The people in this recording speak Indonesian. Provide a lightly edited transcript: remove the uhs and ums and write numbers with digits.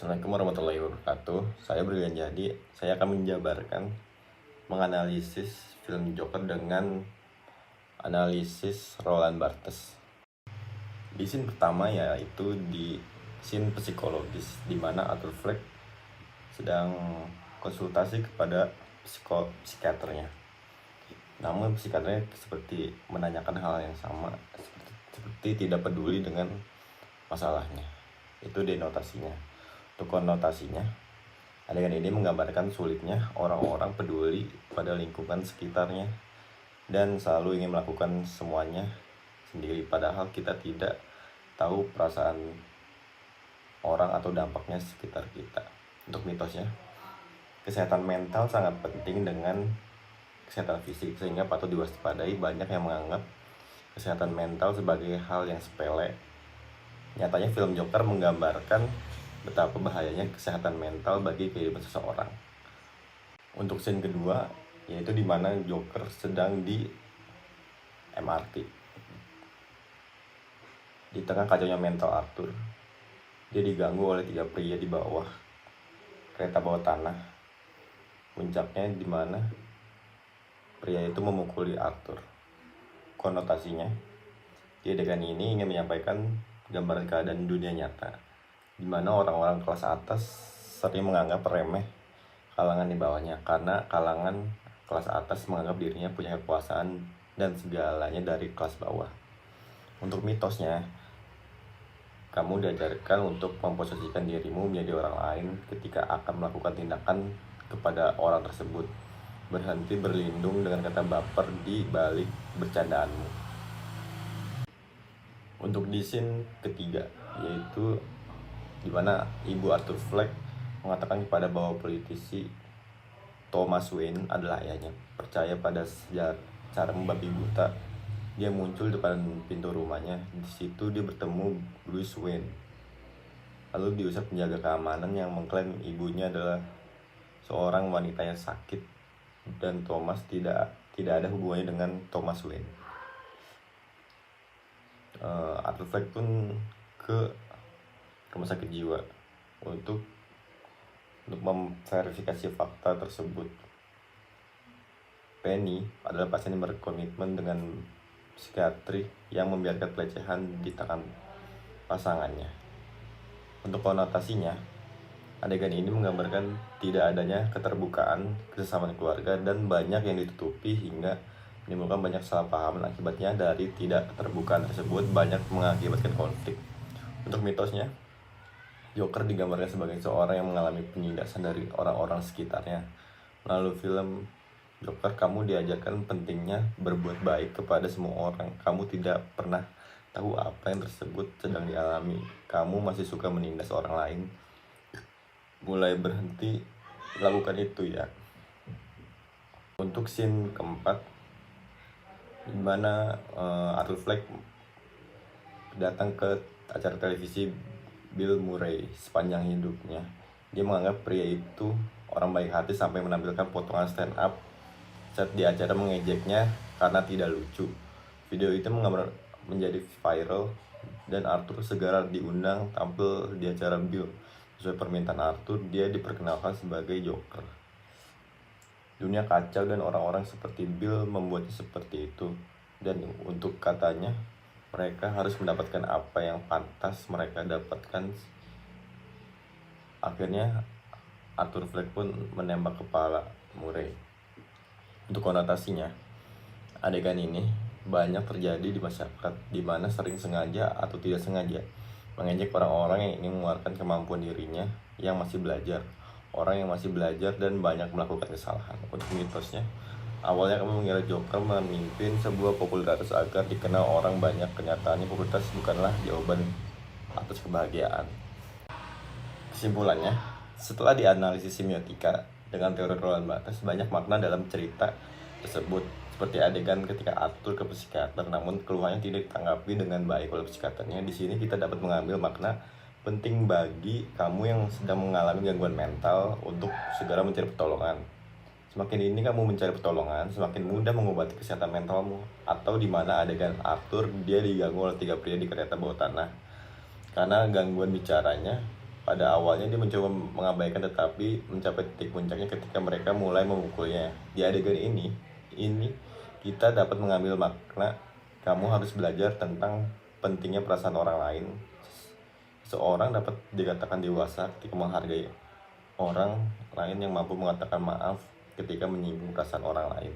Assalamualaikum warahmatullahi wabarakatuh. Saya Brilian Jadi. Saya akan menjabarkan, menganalisis film Joker dengan analisis Roland Barthes. Di scene pertama yaitu di scene psikologis, di mana Arthur Fleck sedang konsultasi kepada psikiaternya. Namun psikiaternya seperti menanyakan hal yang sama, seperti tidak peduli dengan masalahnya. Itu denotasinya. Untuk konotasinya, adegan ini menggambarkan sulitnya orang-orang peduli pada lingkungan sekitarnya dan selalu ingin melakukan semuanya sendiri, padahal kita tidak tahu perasaan orang atau dampaknya sekitar kita. Untuk mitosnya, kesehatan mental sangat penting dengan kesehatan fisik, sehingga patut diwaspadai. Banyak yang menganggap kesehatan mental sebagai hal yang sepele. Nyatanya film Joker menggambarkan betapa bahayanya kesehatan mental bagi kehidupan seseorang. Untuk scene kedua, yaitu di mana Joker sedang di MRT. Di tengah kacaunya mental Arthur, dia diganggu oleh 3 pria di bawah kereta bawah tanah. Puncaknya di mana pria itu memukuli Arthur. Konotasinya, di adegan ini ingin menyampaikan gambaran keadaan dunia nyata, di mana orang-orang kelas atas sering menganggap remeh kalangan di bawahnya, karena kalangan kelas atas menganggap dirinya punya kekuasaan dan segalanya dari kelas bawah. Untuk mitosnya, kamu diajarkan untuk memposisikan dirimu menjadi orang lain ketika akan melakukan tindakan kepada orang tersebut. Berhenti berlindung dengan kata baper di balik bercandaanmu. Untuk di scene ketiga, yaitu di mana Ibu Arthur Fleck mengatakan kepada bahwa politisi Thomas Wayne adalah ayahnya. Percaya pada cara membabi buta, dia muncul di depan pintu rumahnya. Di situ dia bertemu Bruce Wayne. Lalu diusap penjaga keamanan yang mengklaim ibunya adalah seorang wanita yang sakit dan Thomas tidak ada hubungannya dengan Thomas Wayne. Arthur Fleck pun ke rumah sakit jiwa untuk memverifikasi fakta tersebut. Penny adalah pasien yang berkomitmen dengan psikiatri yang membiarkan pelecehan di tangan pasangannya. Untuk konotasinya, adegan ini menggambarkan tidak adanya keterbukaan, kesesamaan keluarga, dan banyak yang ditutupi hingga menimbulkan banyak salah paham. Akibatnya dari tidak keterbukaan tersebut banyak mengakibatkan konflik. Untuk mitosnya, Joker digambarkan sebagai seorang yang mengalami penindasan dari orang-orang sekitarnya. Melalui film Joker, kamu diajarkan pentingnya berbuat baik kepada semua orang. Kamu tidak pernah tahu apa yang tersebut sedang dialami. Kamu masih suka menindas orang lain. Mulai berhenti lakukan itu ya. Untuk scene keempat, di mana Arthur Fleck datang ke acara televisi Bill Murray sepanjang hidupnya. Dia menganggap pria itu orang baik hati sampai menampilkan potongan stand up saat di acara mengejeknya karena tidak lucu. Video itu menjadi viral dan Arthur segera diundang tampil di acara Bill. Sesuai permintaan Arthur, dia diperkenalkan sebagai Joker. Dunia kacau dan orang-orang seperti Bill membuatnya seperti itu. Dan untuk katanya, mereka harus mendapatkan apa yang pantas mereka dapatkan. Akhirnya Arthur Fleck pun menembak kepala Murray. Untuk konotasinya, adegan ini banyak terjadi di masyarakat, di mana sering sengaja atau tidak sengaja mengejek orang-orang yang ingin mengeluarkan kemampuan dirinya yang masih belajar. Orang yang masih belajar dan banyak melakukan kesalahan. Untuk mitosnya, awalnya kamu mengira Joker memimpin sebuah popularitas agar dikenal orang banyak. Kenyataannya popularitas bukanlah jawaban atas kebahagiaan. Kesimpulannya, setelah dianalisis semiotika dengan teori Roland Barthes, banyak makna dalam cerita tersebut. Seperti adegan ketika Arthur ke psikiater, namun keluhannya tidak ditanggapi dengan baik oleh psikiaternya. Di sini kita dapat mengambil makna penting bagi kamu yang sedang mengalami gangguan mental untuk segera mencari pertolongan. Semakin ini kamu mencari pertolongan, semakin mudah mengobati kesehatan mentalmu. Atau di mana adegan Arthur, dia diganggu oleh 3 pria di kereta bawah tanah. Karena gangguan bicaranya, Pada awalnya dia mencoba mengabaikan, tetapi mencapai titik puncaknya ketika mereka mulai memukulnya. Di adegan ini kita dapat mengambil makna kamu harus belajar tentang pentingnya perasaan orang lain. Seorang dapat dikatakan dewasa ketika menghargai orang lain yang mampu mengatakan maaf ketika menyinggung perasaan orang lain.